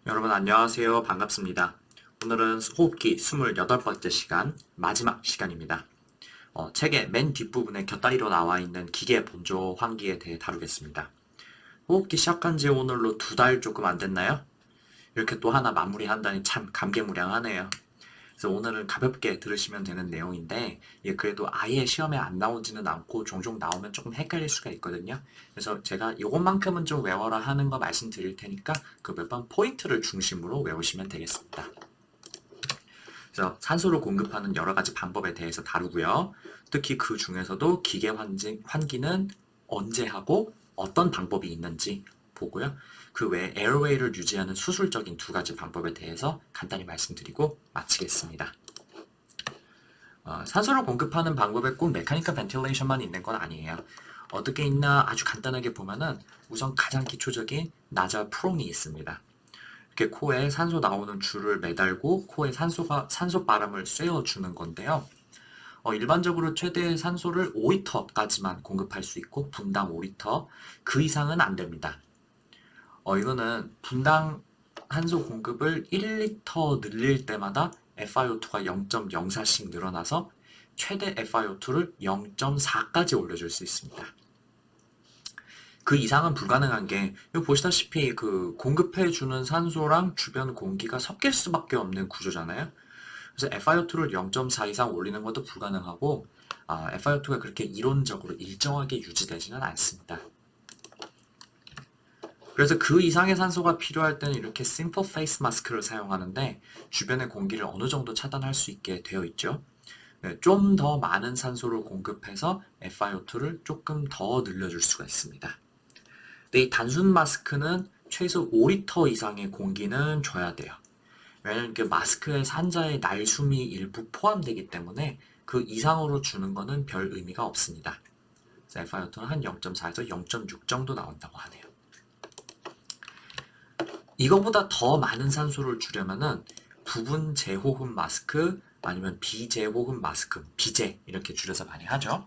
여러분 안녕하세요. 반갑습니다. 오늘은 호흡기 28번째 시간, 마지막 시간입니다. 책의 맨 뒷부분에 곁다리로 나와 있는 기계 본조 환기에 대해 다루겠습니다. 호흡기 시작한 지 오늘로 2달 조금 안 됐나요? 이렇게 또 하나 마무리한다니 참 감개무량하네요. 그래서 오늘은 가볍게 들으시면 되는 내용인데, 이게 그래도 아예 시험에 안 나오지는 않고 종종 나오면 조금 헷갈릴 수가 있거든요. 그래서 제가 이것만큼은 좀 외워라 하는 거 말씀드릴 테니까 그 몇 번 포인트를 중심으로 외우시면 되겠습니다. 그래서 산소를 공급하는 여러 가지 방법에 대해서 다루고요. 특히 그 중에서도 기계 환기는 언제 하고 어떤 방법이 있는지 보고요. 그 외에 에어웨이를 유지하는 수술적인 2가지 방법에 대해서 간단히 말씀드리고 마치겠습니다. 산소를 공급하는 방법에 꼭 메카니컬 벤틸레이션만 있는 건 아니에요. 어떻게 있나 아주 간단하게 보면은 우선 가장 기초적인 나자 프롱이 있습니다. 이렇게 코에 산소 나오는 줄을 매달고 코에 산소 바람을 쐬어주는 건데요. 일반적으로 최대 산소를 5리터까지만 공급할 수 있고 분당 5리터 그 이상은 안 됩니다. 이거는 분당 산소 공급을 1리터 늘릴 때마다 FiO2가 0.04씩 늘어나서 최대 FiO2를 0.4까지 올려줄 수 있습니다. 그 이상은 불가능한 게 여기 보시다시피 그 공급해주는 산소랑 주변 공기가 섞일 수밖에 없는 구조잖아요. 그래서 FiO2를 0.4 이상 올리는 것도 불가능하고 FiO2가 그렇게 이론적으로 일정하게 유지되지는 않습니다. 그래서 그 이상의 산소가 필요할 때는 이렇게 심플 페이스 마스크를 사용하는데 주변의 공기를 어느 정도 차단할 수 있게 되어 있죠. 좀 더 많은 산소를 공급해서 FiO2를 조금 더 늘려줄 수가 있습니다. 근데 이 단순 마스크는 최소 5리터 이상의 공기는 줘야 돼요. 왜냐면 그 마스크에 산자의 날숨이 일부 포함되기 때문에 그 이상으로 주는 거는 별 의미가 없습니다. 그래서 FiO2는 한 0.4에서 0.6 정도 나온다고 하네요. 이거보다 더 많은 산소를 주려면은 부분 재호흡 마스크 아니면 비재호흡 마스크, 비재 이렇게 줄여서 많이 하죠.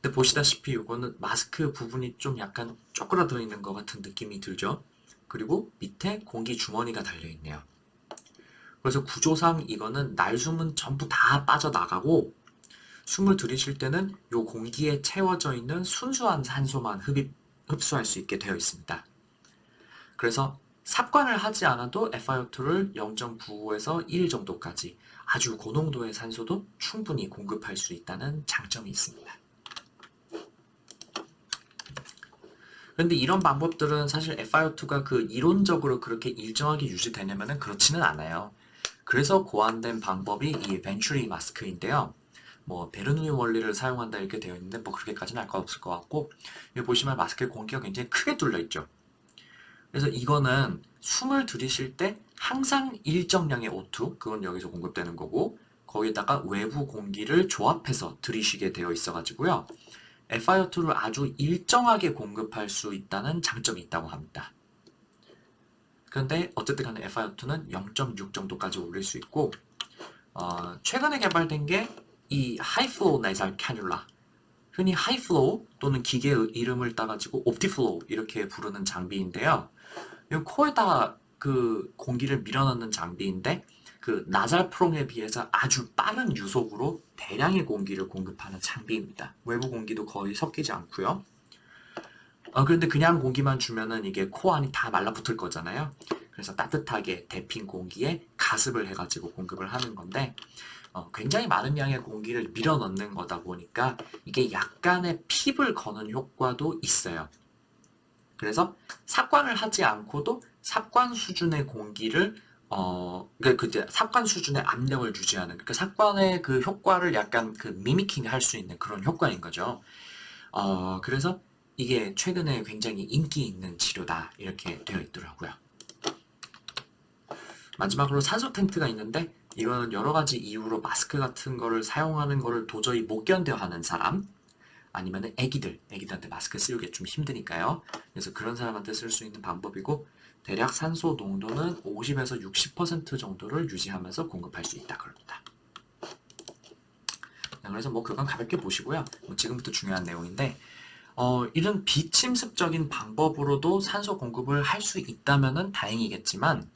근데 보시다시피 이거는 마스크 부분이 좀 약간 쪼그라들어 있는 것 같은 느낌이 들죠. 그리고 밑에 공기 주머니가 달려 있네요. 그래서 구조상 이거는 날숨은 전부 다 빠져나가고 숨을 들이쉴 때는 이 공기에 채워져 있는 순수한 산소만 흡수할 수 있게 되어 있습니다. 그래서 삽관을 하지 않아도 FiO2를 0.95에서 1 정도까지 아주 고농도의 산소도 충분히 공급할 수 있다는 장점이 있습니다. 그런데 이런 방법들은 사실 FiO2가 그 이론적으로 그렇게 일정하게 유지되냐면 그렇지는 않아요. 그래서 고안된 방법이 이 벤츄리 마스크인데요. 뭐 베르누이 원리를 사용한다 이렇게 되어 있는데 뭐 그렇게까지는 알 거 없을 것 같고 여기 보시면 마스크에 공기가 굉장히 크게 뚫려 있죠. 그래서 이거는 숨을 들이쉴 때 항상 일정량의 O2, 그건 여기서 공급되는 거고 거기다가 외부 공기를 조합해서 들이쉬게 되어 있어가지고요. FiO2를 아주 일정하게 공급할 수 있다는 장점이 있다고 합니다. 그런데 어쨌든 간에 FiO2는 0.6 정도까지 올릴 수 있고 최근에 개발된 게 이 하이플로우 내살 캐뉼라 흔히 하이플로우 또는 기계 이름을 따가지고 옵티플로우 이렇게 부르는 장비인데요. 이 코에다가 그 공기를 밀어넣는 장비인데 그 나잘 프롱에 비해서 아주 빠른 유속으로 대량의 공기를 공급하는 장비입니다. 외부 공기도 거의 섞이지 않고요. 그런데 그냥 공기만 주면은 이게 코 안이 다 말라붙을 거잖아요. 그래서 따뜻하게 데핀 공기에 가습을 해가지고 공급을 하는 건데 굉장히 많은 양의 공기를 밀어넣는 거다 보니까 이게 약간의 핍을 거는 효과도 있어요. 그래서 삽관을 하지 않고도 삽관 수준의 공기를 그 삽관 수준의 압력을 유지하는 그러니까 삽관의 그 효과를 약간 그 미미킹 할 수 있는 그런 효과인 거죠. 그래서 이게 최근에 굉장히 인기 있는 치료다 이렇게 되어 있더라고요. 마지막으로 산소 텐트가 있는데 이거는 여러 가지 이유로 마스크 같은 거를 사용하는 거를 도저히 못 견뎌 하는 사람 아니면 애기들한테 마스크 쓰기 좀 힘드니까요. 그래서 그런 사람한테 쓸 수 있는 방법이고 대략 산소 농도는 50에서 60% 정도를 유지하면서 공급할 수 있다 그럽니다. 그래서 뭐 그건 가볍게 보시고요. 뭐 지금부터 중요한 내용인데 이런 비침습적인 방법으로도 산소 공급을 할 수 있다면은 다행이겠지만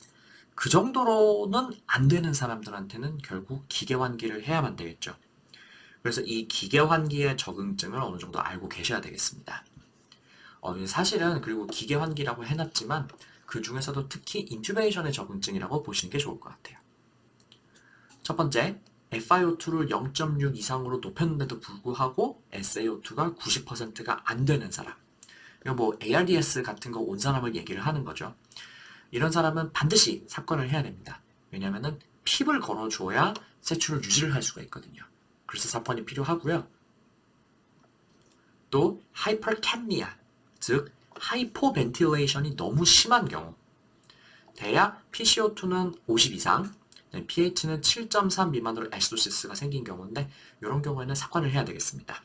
그 정도로는 안 되는 사람들한테는 결국 기계환기를 해야만 되겠죠. 그래서 이 기계환기의 적응증을 어느 정도 알고 계셔야 되겠습니다. 사실은 그리고 기계환기라고 해놨지만 그 중에서도 특히 인튜베이션의 적응증이라고 보시는 게 좋을 것 같아요. 첫 번째, FiO2를 0.6 이상으로 높였는데도 불구하고 SaO2가 90%가 안 되는 사람. 이거 뭐 ARDS 같은 거 온 사람을 얘기를 하는 거죠. 이런 사람은 반드시 삽관을 해야 됩니다. 왜냐면은 핍을 걸어줘야 세출을 유지를 할 수가 있거든요. 그래서 삽관이 필요하고요. 또 하이퍼캡니아, 즉 하이포벤틸레이션이 너무 심한 경우 대야 PCO2는 50 이상, pH는 7.3 미만으로 애시도시스가 생긴 경우인데 이런 경우에는 삽관을 해야 되겠습니다.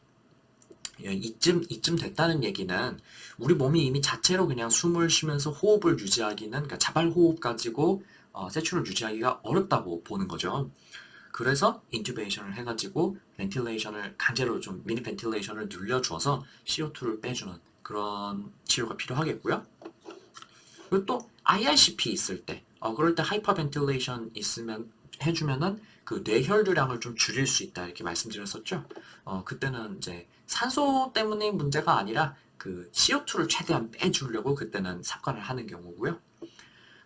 이쯤 됐다는 얘기는 우리 몸이 이미 자체로 그냥 숨을 쉬면서 호흡을 유지하기는 그러니까 자발 호흡 가지고 세출을 유지하기가 어렵다고 보는 거죠. 그래서 인튜베이션을 해가지고 벤틸레이션을 강제로 좀 미니 벤틸레이션을 늘려주어서 CO2를 빼주는 그런 치료가 필요하겠고요. 그리고 또 IRCP 있을 때, 그럴 때 하이퍼벤틸레이션 있으면 해주면은 그 뇌혈류량을 좀 줄일 수 있다 이렇게 말씀드렸었죠. 그때는 이제 산소 때문에 문제가 아니라 그 CO2를 최대한 빼주려고 그때는 삽관을 하는 경우고요.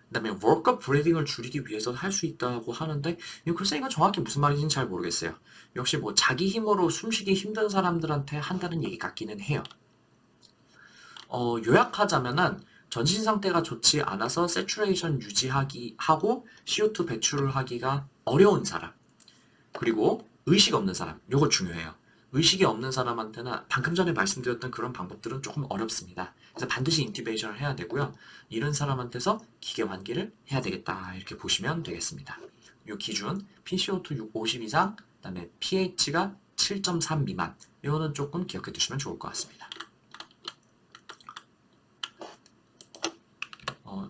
그다음에 workup breathing을 줄이기 위해서 할 수 있다고 하는데 글쎄 이건 정확히 무슨 말인지는 잘 모르겠어요. 역시 뭐 자기 힘으로 숨쉬기 힘든 사람들한테 한다는 얘기 같기는 해요. 요약하자면은 전신 상태가 좋지 않아서 세츄레이션 유지하기 하고 CO2 배출을 하기가 어려운 사람 그리고 의식 없는 사람 요거 중요해요. 의식이 없는 사람한테는 방금 전에 말씀드렸던 그런 방법들은 조금 어렵습니다. 그래서 반드시 인튜베이션을 해야 되고요. 이런 사람한테서 기계 환기를 해야 되겠다 이렇게 보시면 되겠습니다. 요 기준 PCO2 50 이상 그다음에 pH가 7.3 미만 이거는 조금 기억해 두시면 좋을 것 같습니다.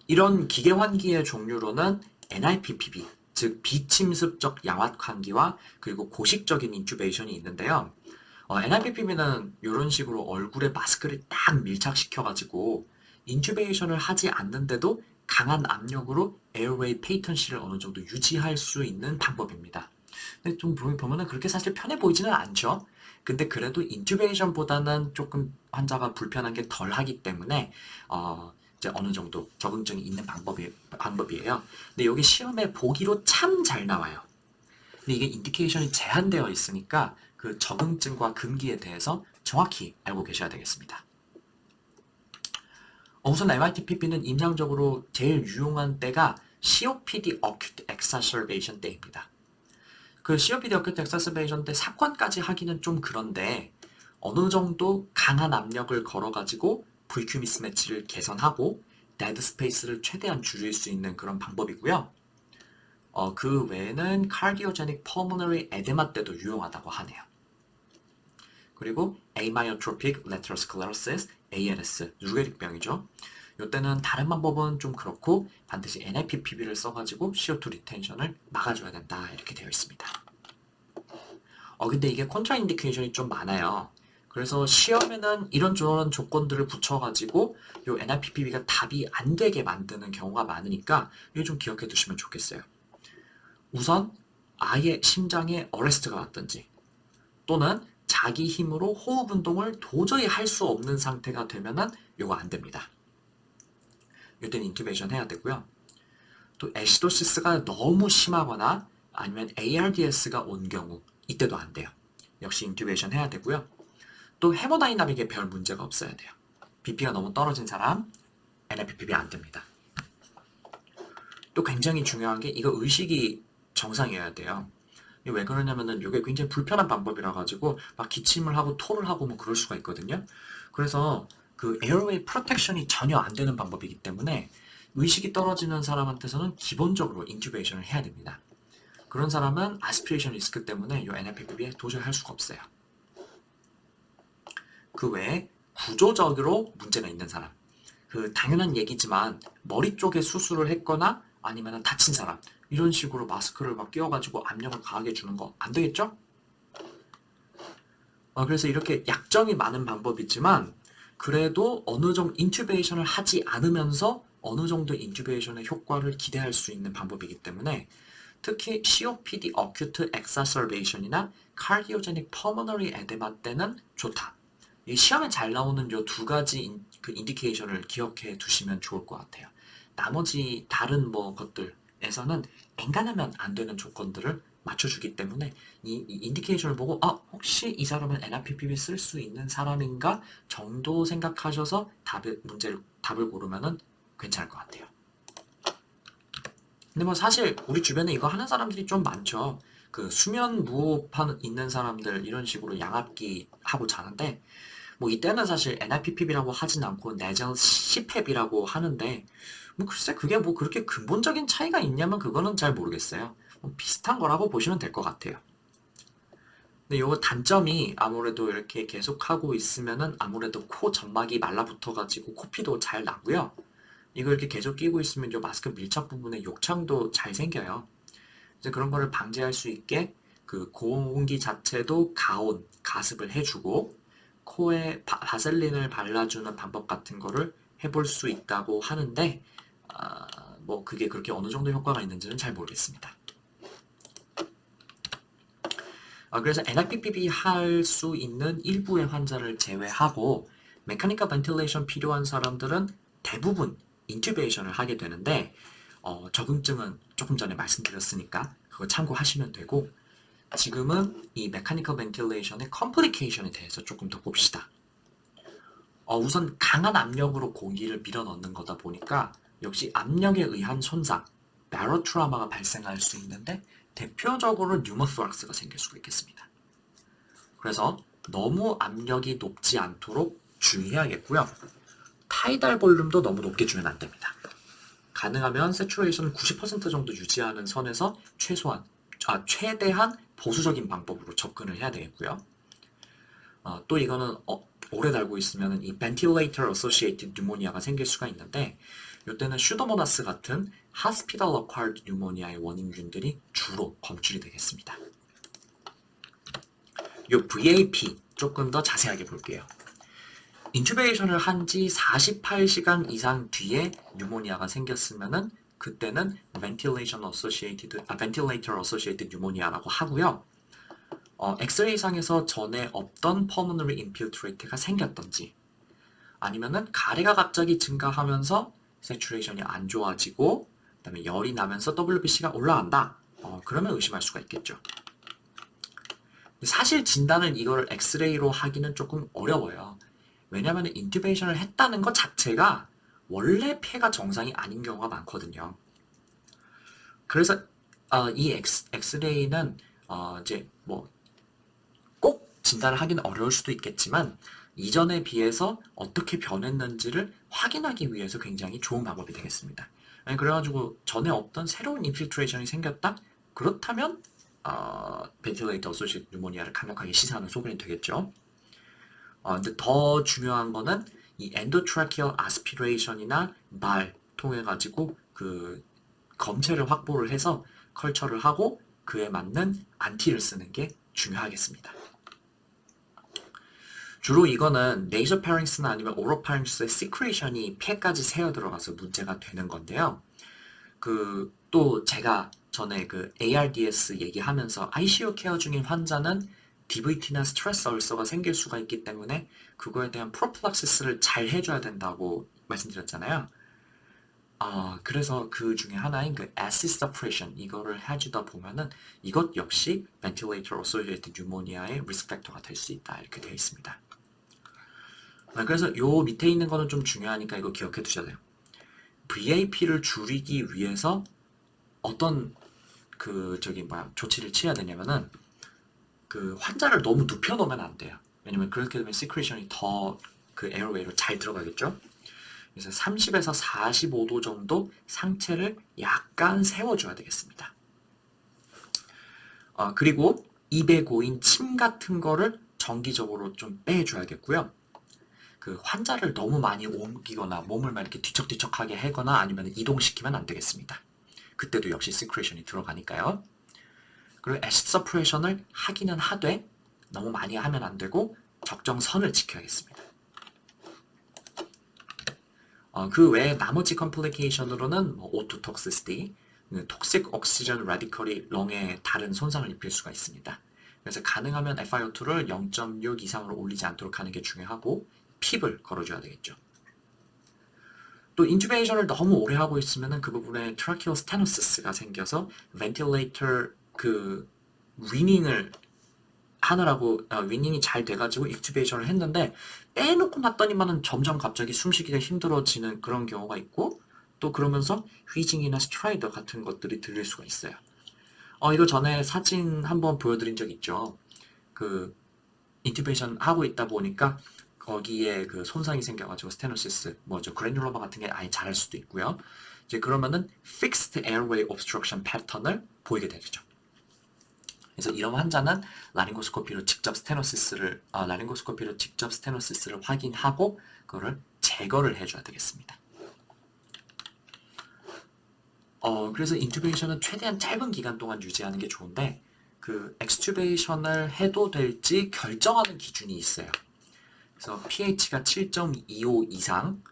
이런 기계 환기의 종류로는 NIPPB, 즉 비침습적 양압 환기와 그리고 고식적인 인튜베이션이 있는데요. NIPPB는 이런 식으로 얼굴에 마스크를 딱 밀착시켜가지고 인튜베이션을 하지 않는데도 강한 압력으로 에어웨이 페이턴시를 어느 정도 유지할 수 있는 방법입니다. 근데 좀 보면은 그렇게 사실 편해 보이지는 않죠. 근데 그래도 인튜베이션보다는 조금 환자가 불편한 게 덜 하기 때문에 이제 어느 정도 적응증이 있는 방법이에요. 근데 여기 시험에 보기로 참 잘 나와요. 근데 이게 인디케이션이 제한되어 있으니까 그 적응증과 금기에 대해서 정확히 알고 계셔야 되겠습니다. 우선 MIT-PP는 임상적으로 제일 유용한 때가 COPD Acute Exacerbation 때입니다. 그 COPD Acute Exacerbation 때 삽관까지 하기는 좀 그런데 어느 정도 강한 압력을 걸어가지고 VQ 미스매치를 개선하고 데드 스페이스를 최대한 줄일 수 있는 그런 방법이고요. 그 외에는 Cardiogenic Pulmonary Edema 때도 유용하다고 하네요. 그리고 Amyotrophic Lateral Sclerosis, ALS, 루게릭병이죠. 이때는 다른 방법은 좀 그렇고 반드시 NIPPB를 써가지고 CO2 리텐션을 막아줘야 된다 이렇게 되어 있습니다. 근데 이게 컨트라인디케이션이 좀 많아요. 그래서 시험에는 이런저런 조건들을 붙여가지고 요 NIPPB가 답이 안 되게 만드는 경우가 많으니까 이거 좀 기억해 두시면 좋겠어요. 우선 아예 심장에 어레스트가 왔든지 또는 자기 힘으로 호흡 운동을 도저히 할 수 없는 상태가 되면은 이거 안 됩니다. 이때는 인투베이션 해야 되고요. 또 애시도시스가 너무 심하거나 아니면 ARDS가 온 경우 이때도 안 돼요. 역시 인투베이션 해야 되고요. 또 헤모다이나믹에 별 문제가 없어야 돼요. BP가 너무 떨어진 사람 NIPPB 안 됩니다. 또 굉장히 중요한 게 이거 의식이 정상이어야 돼요. 왜 그러냐면은 이게 굉장히 불편한 방법이라 가지고 막 기침을 하고 토를 하고 뭐 그럴 수가 있거든요. 그래서 그 에어웨이 프로텍션이 전혀 안 되는 방법이기 때문에 의식이 떨어지는 사람한테서는 기본적으로 인튜베이션을 해야 됩니다. 그런 사람은 아스피레이션 리스크 때문에 이 NIPPB에 도저히 할 수가 없어요. 그 외에 구조적으로 문제가 있는 사람, 그 당연한 얘기지만 머리 쪽에 수술을 했거나 아니면 다친 사람 이런 식으로 마스크를 막 끼워가지고 압력을 가하게 주는 거 안 되겠죠? 그래서 이렇게 약점이 많은 방법이지만 그래도 어느 정도 인튜베이션을 하지 않으면서 어느 정도 인튜베이션의 효과를 기대할 수 있는 방법이기 때문에 특히 COPD Acute Exacerbation이나 Cardiogenic Pulmonary Edema 때는 좋다. 이 시험에 잘 나오는 이 두 가지 그 인디케이션을 기억해 두시면 좋을 것 같아요. 나머지 다른 뭐 것들에서는 엔간하면 안 되는 조건들을 맞춰주기 때문에 이 인디케이션을 보고 혹시 이 사람은 NRPPB 쓸 수 있는 사람인가 정도 생각하셔서 답을 고르면은 괜찮을 것 같아요. 근데 뭐 사실 우리 주변에 이거 하는 사람들이 좀 많죠. 그 수면 무호흡 있는 사람들 이런 식으로 양압기 하고 자는데 뭐 이때는 사실 NIPPB라고 하진 않고 내전 CPAP이라고 하는데 뭐 글쎄 그게 뭐 그렇게 근본적인 차이가 있냐면 그거는 잘 모르겠어요. 뭐 비슷한 거라고 보시면 될 것 같아요. 근데 요거 단점이 아무래도 이렇게 계속 하고 있으면은 아무래도 코 점막이 말라붙어가지고 코피도 잘 나고요. 이거 이렇게 계속 끼고 있으면 요 마스크 밀착 부분에 욕창도 잘 생겨요. 이제 그런 거를 방지할 수 있게 그 고온기 자체도 가습을 해주고 코에 바셀린을 발라주는 방법 같은 거를 해볼 수 있다고 하는데 뭐 그게 그렇게 어느 정도 효과가 있는지는 잘 모르겠습니다. 그래서 NIPPB 할 수 있는 일부의 환자를 제외하고 메카니컬 벤틸레이션 필요한 사람들은 대부분 인튜베이션을 하게 되는데 적응증은 조금 전에 말씀드렸으니까 그거 참고하시면 되고 지금은 이 메카니컬 벤틸레이션의 컴플리케이션에 대해서 조금 더 봅시다. 우선 강한 압력으로 공기를 밀어넣는 거다 보니까 역시 압력에 의한 손상, 바로트라우마가 발생할 수 있는데 대표적으로 뉴모토락스가 생길 수가 있겠습니다. 그래서 너무 압력이 높지 않도록 주의해야겠고요. 타이달 볼륨도 너무 높게 주면 안 됩니다. 가능하면 세츄레이션 90% 정도 유지하는 선에서 최대한 보수적인 방법으로 접근을 해야 되겠고요. 또 이거는 오래 달고 있으면 이 ventilator associated pneumonia가 생길 수가 있는데 이때는 슈도모나스 같은 hospital acquired pneumonia의 원인균들이 주로 검출이 되겠습니다. 이 VAP 조금 더 자세하게 볼게요. 인튜베이션을 한 지 48시간 이상 뒤에 뉴모니아가 생겼으면은 그때는 ventilator associated pneumonia라고 하고요. 엑스레이상에서 전에 없던 pulmonary infiltrate가 생겼던지 아니면은 가래가 갑자기 증가하면서 세츄레이션이 안 좋아지고 그다음에 열이 나면서 WBC가 올라간다. 그러면 의심할 수가 있겠죠. 사실 진단을 이걸 엑스레이로 하기는 조금 어려워요. 왜냐하면 인튜베이션을 했다는 것 자체가 원래 폐가 정상이 아닌 경우가 많거든요. 그래서 이 엑스레이는 이제 뭐 꼭 진단을 하기는 어려울 수도 있겠지만 이전에 비해서 어떻게 변했는지를 확인하기 위해서 굉장히 좋은 방법이 되겠습니다. 그래가지고 전에 없던 새로운 인필트레이션이 생겼다? 그렇다면 벤틸레이터 어소시에이티드 뉴모니아를 강력하게 시사하는 소견이 되겠죠. 근데 더 중요한 거는 이 엔도트라키얼 아스피레이션이나 말 통해 가지고 그 검체를 확보를 해서 컬처를 하고 그에 맞는 안티를 쓰는 게 중요하겠습니다. 주로 이거는 네이저파링스나 아니면 오로파링스의 시크레이션이 폐까지 새어 들어가서 문제가 되는 건데요. 또 제가 전에 그 ARDS 얘기하면서 ICU 케어 중인 환자는 DVT나 스트레스 얼서가 생길 수가 있기 때문에 그거에 대한 프로필락시스를 잘 해줘야 된다고 말씀드렸잖아요. 그래서 그 중에 하나인 그 acid suppression 이거를 해주다 보면은 이것 역시 ventilator associated pneumonia의 risk factor가 될 수 있다 이렇게 되어 있습니다. 그래서 요 밑에 있는 거는 좀 중요하니까 이거 기억해 두셔야 돼요. VAP를 줄이기 위해서 어떤 조치를 취해야 되냐면은 그 환자를 너무 눕혀 놓으면 안 돼요. 왜냐면 그렇게 되면 시크레이션이 더 그 에어웨이로 잘 들어가겠죠. 그래서 30에서 45도 정도 상체를 약간 세워줘야 되겠습니다. 그리고 입에 고인 침 같은 거를 정기적으로 좀 빼줘야겠고요. 그 환자를 너무 많이 옮기거나 몸을 막 이렇게 뒤척뒤척하게 하거나 아니면 이동시키면 안 되겠습니다. 그때도 역시 시크레이션이 들어가니까요. 그리고 애시드 서프레이션을 하기는 하되 너무 많이 하면 안 되고 적정선을 지켜야겠습니다. 그 외에 나머지 컴플리케이션으로는 뭐 오토톡시시티, 톡식 옥시전 라디컬이 렁에 다른 손상을 입힐 수가 있습니다. 그래서 가능하면 FiO2를 0.6 이상으로 올리지 않도록 하는 게 중요하고 핍을 걸어줘야 되겠죠. 또 인투베이션을 너무 오래 하고 있으면 그 부분에 트라키오 스테노시스가 생겨서 벤틸레이터 그 위닝을 하느라고 위닝이 잘 돼가지고 인투베이션을 했는데 빼놓고 놨더니만은 점점 갑자기 숨쉬기가 힘들어지는 그런 경우가 있고 또 그러면서 휘징이나 스트라이더 같은 것들이 들릴 수가 있어요. 이거 전에 사진 한번 보여드린 적 있죠. 그 인투베이션 하고 있다 보니까 거기에 그 손상이 생겨가지고 스테노시스, 뭐죠, 그래듈러마 같은 게 아예 자랄 수도 있고요. 이제 그러면은 fixed airway obstruction 패턴을 보이게 되죠. 그래서 이런 환자는 라링고스코피로 직접 스테노시스를 확인하고 그거를 제거를 해줘야 되겠습니다. 그래서 인투베이션은 최대한 짧은 기간 동안 유지하는 게 좋은데 그 엑스튜베이션을 해도 될지 결정하는 기준이 있어요. 그래서 pH가 7.25 이상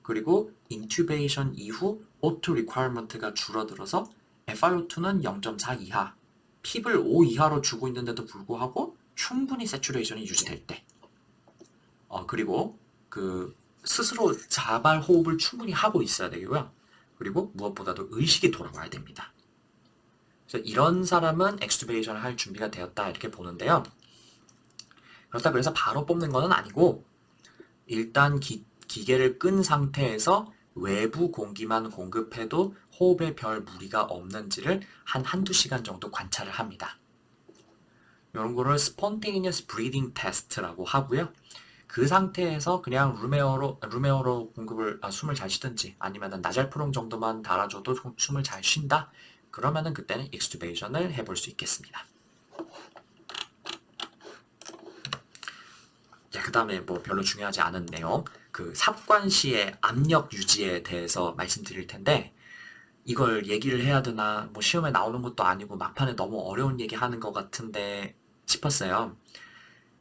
그리고 인투베이션 이후 O2 리ኳ어먼트가 줄어들어서 FiO2는 0.4 이하, 핍을 5 이하로 주고 있는데도 불구하고 충분히 세츄레이션이 유지될 때, 그리고 그 스스로 자발 호흡을 충분히 하고 있어야 되고요. 그리고 무엇보다도 의식이 돌아와야 됩니다. 그래서 이런 사람은 엑스튜베이션을 할 준비가 되었다 이렇게 보는데요. 그렇다고 해서 바로 뽑는 것은 아니고 일단 기계를 끈 상태에서 외부 공기만 공급해도 호흡에 별 무리가 없는지를 한두 시간 정도 관찰을 합니다. 이런 거를 spontaneous breathing test라고 하고요. 그 상태에서 그냥 룸에어로 숨을 잘 쉬든지 아니면 나잘프롱 정도만 달아줘도 숨을 잘 쉰다. 그러면은 그때는 익스튜베이션을 해볼 수 있겠습니다. 그 다음에 뭐 별로 중요하지 않은 내용, 그 삽관 시의 압력 유지에 대해서 말씀드릴 텐데 이걸 얘기를 해야 되나, 뭐 시험에 나오는 것도 아니고 막판에 너무 어려운 얘기 하는 것 같은데 싶었어요.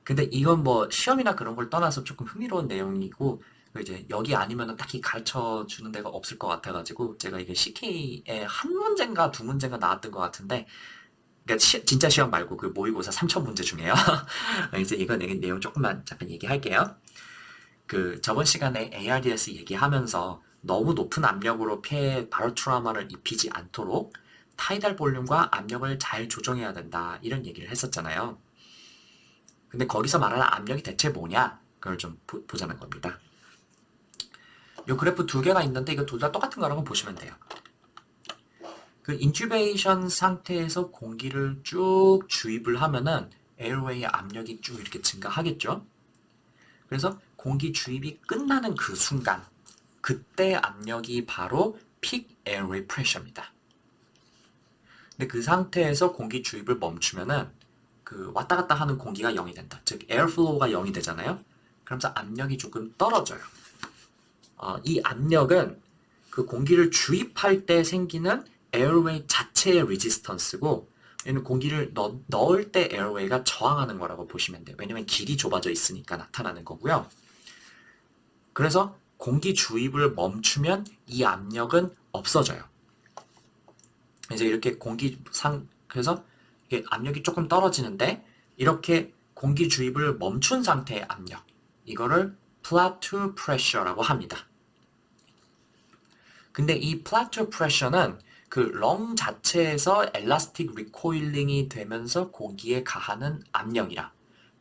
근데 이건 뭐 시험이나 그런 걸 떠나서 조금 흥미로운 내용이고 이제 여기 아니면은 딱히 가르쳐 주는 데가 없을 것 같아가지고 제가 이게 CK에 한 문제인가 두 문제가 나왔던 것 같은데, 그러니까 진짜 시험 말고 그 모의고사 3,000문제 중에요. 이제 이거 내용 조금만 잠깐 얘기할게요. 그 저번 시간에 ARDS 얘기하면서 너무 높은 압력으로 폐에 바로 트라우마를 입히지 않도록 타이달 볼륨과 압력을 잘 조정해야 된다 이런 얘기를 했었잖아요. 근데 거기서 말하는 압력이 대체 뭐냐? 그걸 좀 보자는 겁니다. 요 그래프 두 개가 있는데 이거 둘 다 똑같은 거라고 보시면 돼요. 그 인튜베이션 상태에서 공기를 쭉 주입을 하면은 에어웨이의 압력이 쭉 이렇게 증가하겠죠? 그래서 공기 주입이 끝나는 그 순간, 그때 압력이 바로 peak airway pressure입니다. 근데 그 상태에서 공기 주입을 멈추면은 그 왔다 갔다 하는 공기가 0이 된다. 즉 에어플로우가 0이 되잖아요. 그러면서 압력이 조금 떨어져요. 이 압력은 그 공기를 주입할 때 생기는 에어웨이 자체의 레지스턴스고 얘는 공기를 넣을 때 에어웨이가 저항하는 거라고 보시면 돼요. 왜냐면 길이 좁아져 있으니까 나타나는 거고요. 그래서 공기 주입을 멈추면 이 압력은 없어져요. 이제 이렇게 그래서 압력이 조금 떨어지는데 이렇게 공기 주입을 멈춘 상태의 압력, 이거를 plateau pressure라고 합니다. 근데 이 plateau pressure는 그 렁 자체에서 엘라스틱 리코일링이 되면서 공기에 가하는 압력이라.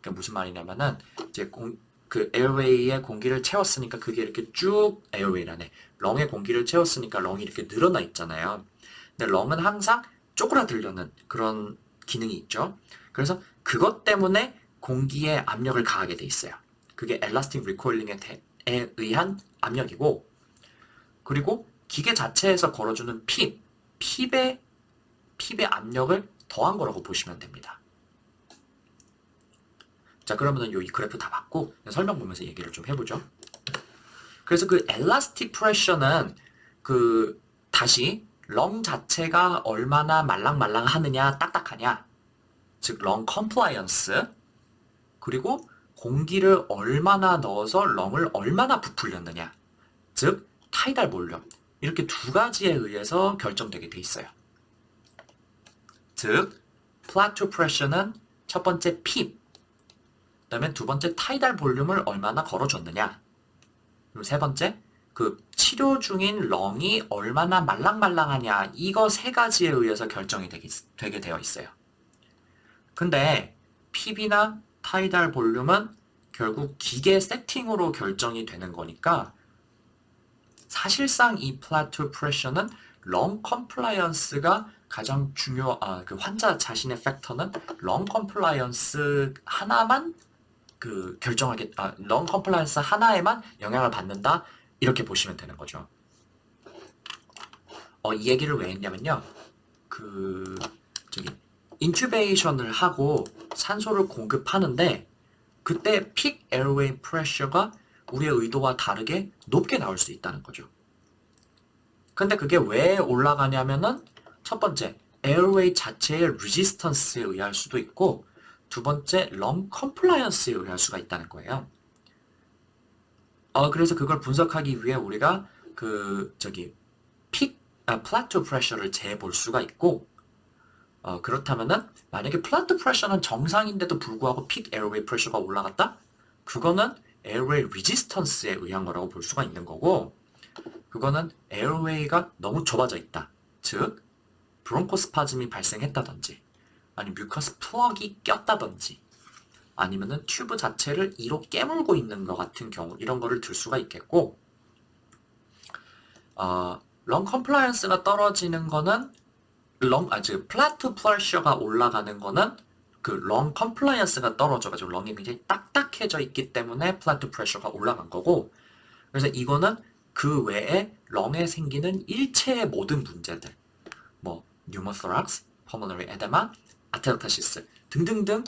그러니까 무슨 말이냐면은 이제 그 에어웨이에 공기를 채웠으니까 그게 이렇게 쭉 에어웨이라네. 렁에 공기를 채웠으니까 렁이 이렇게 늘어나 있잖아요. 근데 렁은 항상 쪼그라들려는 그런 기능이 있죠. 그래서 그것 때문에 공기에 압력을 가하게 돼 있어요. 그게 엘라스틱 리코일링에 의한 압력이고, 그리고 기계 자체에서 걸어주는 핍의 압력을 더한 거라고 보시면 됩니다. 자, 그러면은 이 그래프 다 봤고 설명 보면서 얘기를 좀 해보죠. 그래서 그 엘라스틱 프레셔는 그 다시 렁 자체가 얼마나 말랑말랑하느냐 딱딱하냐, 즉 렁 컴플라이언스, 그리고 공기를 얼마나 넣어서 렁을 얼마나 부풀렸느냐, 즉 타이달 볼륨 이렇게 두 가지에 의해서 결정되게 돼 있어요. 즉 플라투 프레셔는 첫 번째 핍, 그다음에 두 번째 타이달 볼륨을 얼마나 걸어줬느냐, 그리고 세 번째 그 치료 중인 렁이 얼마나 말랑말랑하냐, 이거 세 가지에 의해서 결정이 되게 되어 있어요. 근데 핍이나 타이달 볼륨은 결국 기계 세팅으로 결정이 되는 거니까 사실상 이 플라투 프레셔는 렁 컴플라이언스가 가장 그 환자 자신의 팩터는 렁 컴플라이언스 하나만 렁 컴플라이언스 하나에만 영향을 받는다, 이렇게 보시면 되는 거죠. 이 얘기를 왜 했냐면요. 인튜베이션을 하고 산소를 공급하는데 그때 픽 에어웨이 프레셔가 우리의 의도와 다르게 높게 나올 수 있다는 거죠. 근데 그게 왜 올라가냐면은 첫 번째, 에어웨이 자체의 레지스턴스에 의할 수도 있고 두 번째, 렁 컴플라이언스에 의할 수가 있다는 거예요. 그래서 그걸 분석하기 위해 우리가 플라투 프레셔를 재볼 수가 있고, 그렇다면은 만약에 플라투 프레셔는 정상인데도 불구하고 픽 에어웨이 프레셔가 올라갔다? 그거는 에어웨이 레지스턴스에 의한 거라고 볼 수가 있는 거고, 그거는 에어웨이가 너무 좁아져 있다. 즉 브론코스파즘이 발생했다든지, 아니 뮤커스 플럭이 꼈다든지, 아니면은 튜브 자체를 이로 깨물고 있는 것 같은 경우, 이런 거를 들 수가 있겠고, 렁 컴플라이언스가 떨어지는 거는 플라투 프레셔가 올라가는 거는 그 렁 컴플라이언스가 떨어져가지고 렁이 굉장히 딱딱해져 있기 때문에 플라투 프레셔가 올라간 거고, 그래서 이거는 그 외에 렁에 생기는 일체의 모든 문제들, 뭐 뉴모토락스, 퍼머너리 에데마, 아테노타시스 등등등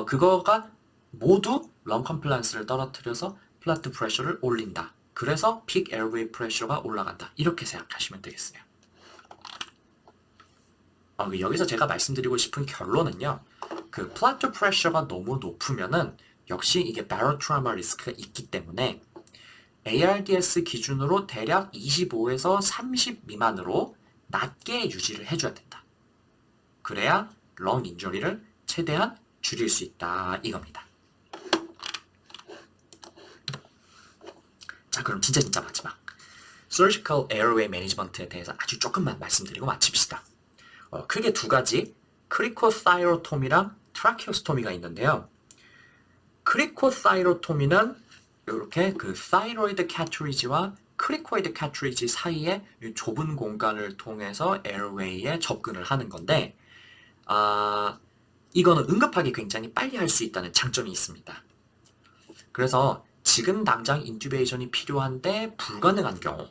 그거가 모두 렁 컴플라이언스를 떨어뜨려서 플라투 프레셔를 올린다. 그래서 픽 에어웨이 프레셔가 올라간다. 이렇게 생각하시면 되겠어요. 여기서 제가 말씀드리고 싶은 결론은요. 그 플라투 프레셔가 너무 높으면은 역시 이게 바로트라우마 리스크가 있기 때문에 ARDS 기준으로 대략 25에서 30 미만으로 낮게 유지를 해줘야 된다. 그래야 렁 인저리를 최대한 줄일 수 있다, 이겁니다. 자, 그럼 진짜 마지막 Surgical Airway Management에 대해서 아주 조금만 말씀드리고 마칩시다. 크게 두 가지, 크리코사이로토미랑 트라키오스토미가 있는데요. 크리코사이로토미는 이렇게 그 사이로이드 캐트리지와 크리코이드 캐트리지 사이에 좁은 공간을 통해서 에어웨이에 접근을 하는 건데, 이거는 응급하게 굉장히 빨리 할 수 있다는 장점이 있습니다. 그래서 지금 당장 인튜베이션이 필요한데 불가능한 경우,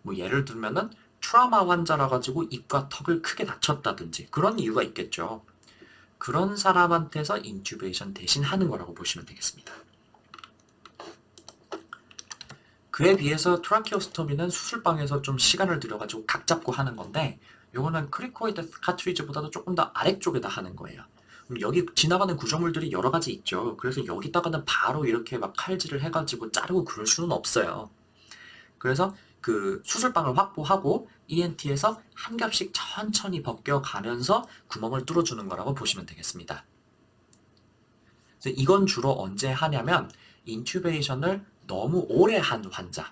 뭐 예를 들면은 트라우마 환자라 가지고 입과 턱을 크게 다쳤다든지 그런 이유가 있겠죠. 그런 사람한테서 인튜베이션 대신 하는 거라고 보시면 되겠습니다. 그에 비해서 트라키오스토미는 수술방에서 좀 시간을 들여가지고 각 잡고 하는 건데, 요거는 크리코이드 카트리지보다도 조금 더 아래쪽에다 하는 거예요. 여기 지나가는 구조물들이 여러 가지 있죠. 그래서 여기다가는 바로 이렇게 막 칼질을 해가지고 자르고 그럴 수는 없어요. 그래서 그 수술방을 확보하고 ENT에서 한 겹씩 천천히 벗겨가면서 구멍을 뚫어주는 거라고 보시면 되겠습니다. 그래서 이건 주로 언제 하냐면 인튜베이션을 너무 오래 한 환자,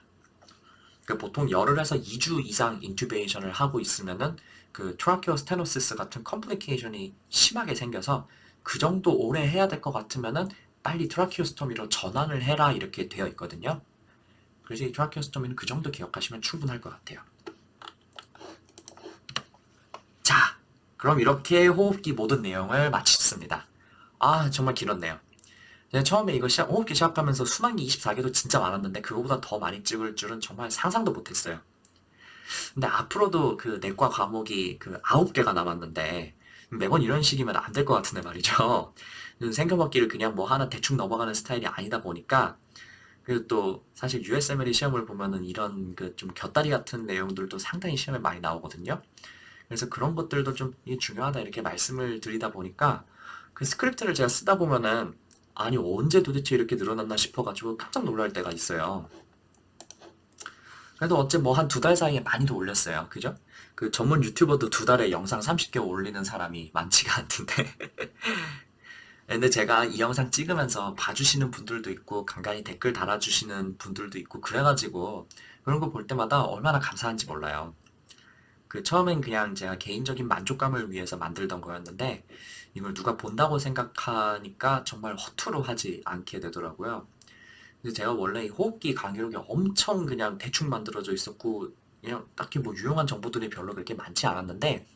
보통 열흘에서 2주 이상 인튜베이션을 하고 있으면은 그 트라키오 스테노시스 같은 컴플리케이션이 심하게 생겨서 그 정도 오래 해야 될 것 같으면은 빨리 트라키오스토미로 전환을 해라, 이렇게 되어 있거든요. 그래서 이 트라키오스토미는 그 정도 기억하시면 충분할 것 같아요. 자, 그럼 이렇게 호흡기 모든 내용을 마쳤습니다. 정말 길었네요. 제가 처음에 이거 호흡기 시작하면서 순환기 24개도 진짜 많았는데 그거보다 더 많이 찍을 줄은 정말 상상도 못했어요. 근데 앞으로도 그 내과 과목이 그 9개가 남았는데 매번 이런 식이면 안 될 것 같은데 말이죠. 생겨먹기를 그냥 뭐 하나 대충 넘어가는 스타일이 아니다 보니까, 그리고 또 사실 USMLE 시험을 보면은 이런 그 좀 곁다리 같은 내용들도 상당히 시험에 많이 나오거든요. 그래서 그런 것들도 좀 중요하다, 이렇게 말씀을 드리다 보니까 그 스크립트를 제가 쓰다 보면은 아니 언제 도대체 이렇게 늘어났나 싶어가지고 깜짝 놀랄 때가 있어요. 그래도 어째 뭐 한 두 달 사이에 많이도 올렸어요. 그죠? 그 전문 유튜버도 두 달에 영상 30개 올리는 사람이 많지가 않던데. 근데 제가 이 영상 찍으면서 봐주시는 분들도 있고, 간간히 댓글 달아주시는 분들도 있고, 그래가지고, 그런 거 볼 때마다 얼마나 감사한지 몰라요. 그 처음엔 그냥 제가 개인적인 만족감을 위해서 만들던 거였는데, 이걸 누가 본다고 생각하니까 정말 허투루 하지 않게 되더라고요. 근데 제가 원래 이 호흡기 강의록이 엄청 그냥 대충 만들어져 있었고, 그냥 딱히 뭐 유용한 정보들이 별로 그렇게 많지 않았는데,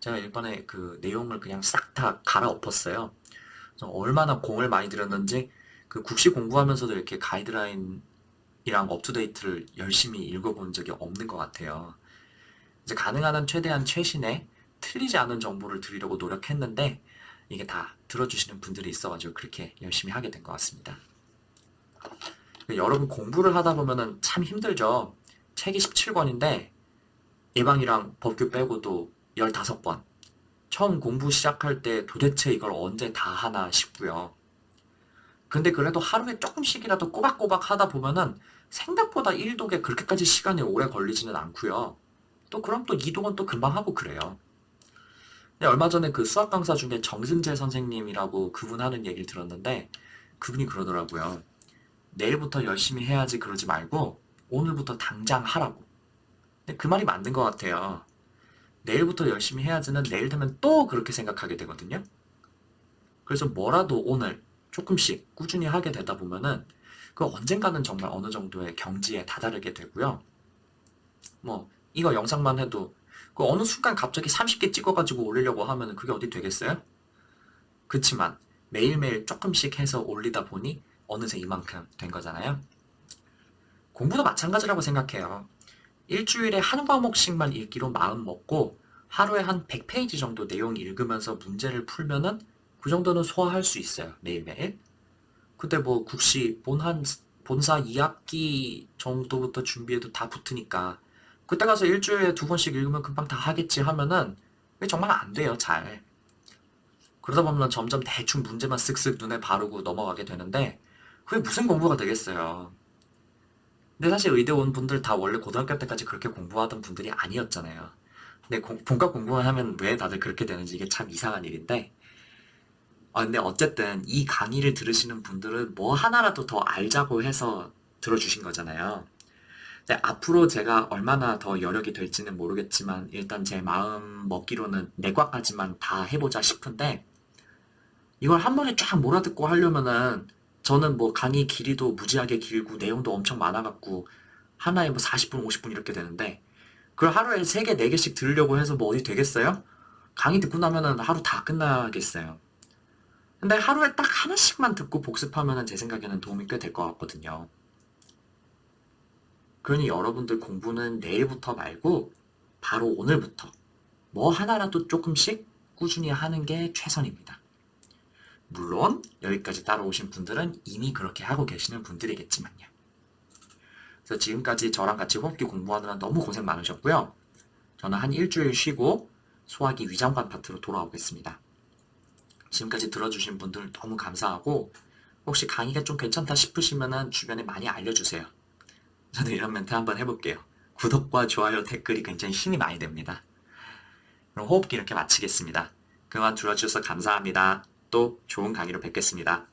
제가 이번에 그 내용을 그냥 싹 다 갈아엎었어요. 그래서 얼마나 공을 많이 들였는지, 그 국시 공부하면서도 이렇게 가이드라인이랑 업투데이트를 열심히 읽어본 적이 없는 것 같아요. 이제 가능한 한 최대한 최신의 틀리지 않은 정보를 드리려고 노력했는데, 이게 다 들어주시는 분들이 있어가지고 그렇게 열심히 하게 된 것 같습니다. 여러분 공부를 하다 보면은 참 힘들죠. 책이 17권인데 예방이랑 법규 빼고도 15권. 처음 공부 시작할 때 도대체 이걸 언제 다 하나 싶고요. 근데 그래도 하루에 조금씩이라도 꼬박꼬박 하다 보면은 생각보다 1독에 그렇게까지 시간이 오래 걸리지는 않고요. 또 그럼 또 2독은 또 금방 하고 그래요. 근데 얼마 전에 그 수학 강사 중에 정승재 선생님이라고 그분 하는 얘기를 들었는데 그분이 그러더라고요. 내일부터 열심히 해야지 그러지 말고 오늘부터 당장 하라고. 근데 그 말이 맞는 것 같아요. 내일부터 열심히 해야지는 내일 되면 또 그렇게 생각하게 되거든요. 그래서 뭐라도 오늘 조금씩 꾸준히 하게 되다 보면은 그 언젠가는 정말 어느 정도의 경지에 다다르게 되고요. 뭐 이거 영상만 해도 그 어느 순간 갑자기 30개 찍어가지고 올리려고 하면은 그게 어디 되겠어요? 그치만 매일매일 조금씩 해서 올리다 보니 어느새 이만큼 된 거잖아요. 공부도 마찬가지라고 생각해요. 일주일에 한 과목씩만 읽기로 마음 먹고 하루에 한 100페이지 정도 내용 읽으면서 문제를 풀면은 그 정도는 소화할 수 있어요. 매일매일. 그때 뭐 국시 본사 2학기 정도부터 준비해도 다 붙으니까 그때 가서 일주일에 두 번씩 읽으면 금방 다 하겠지 하면은 그게 정말 안 돼요, 잘. 그러다 보면 점점 대충 문제만 쓱쓱 눈에 바르고 넘어가게 되는데 그게 무슨 공부가 되겠어요. 근데 사실 의대 온 분들 다 원래 고등학교 때까지 그렇게 공부하던 분들이 아니었잖아요. 근데 본과 공부만 하면 왜 다들 그렇게 되는지 이게 참 이상한 일인데 근데 어쨌든 이 강의를 들으시는 분들은 뭐 하나라도 더 알자고 해서 들어주신 거잖아요. 근데 앞으로 제가 얼마나 더 여력이 될지는 모르겠지만 일단 제 마음 먹기로는 내과까지만 다 해보자 싶은데 이걸 한 번에 쫙 몰아듣고 하려면은 저는 뭐 강의 길이도 무지하게 길고 내용도 엄청 많아갖고 하나에 뭐 40분, 50분 이렇게 되는데 그걸 하루에 3개, 4개씩 들으려고 해서 뭐 어디 되겠어요? 강의 듣고 나면은 하루 다 끝나겠어요. 근데 하루에 딱 하나씩만 듣고 복습하면은 제 생각에는 도움이 꽤 될 것 같거든요. 그러니 여러분들 공부는 내일부터 말고 바로 오늘부터 뭐 하나라도 조금씩 꾸준히 하는 게 최선입니다. 물론 여기까지 따라오신 분들은 이미 그렇게 하고 계시는 분들이겠지만요. 그래서 지금까지 저랑 같이 호흡기 공부하느라 너무 고생 많으셨고요. 저는 한 일주일 쉬고 소화기 위장관 파트로 돌아오겠습니다. 지금까지 들어주신 분들 너무 감사하고 혹시 강의가 좀 괜찮다 싶으시면 주변에 많이 알려주세요. 저는 이런 멘트 한번 해볼게요. 구독과 좋아요, 댓글이 굉장히 힘이 많이 됩니다. 그럼 호흡기 이렇게 마치겠습니다. 그만 들어주셔서 감사합니다. 또 좋은 강의로 뵙겠습니다.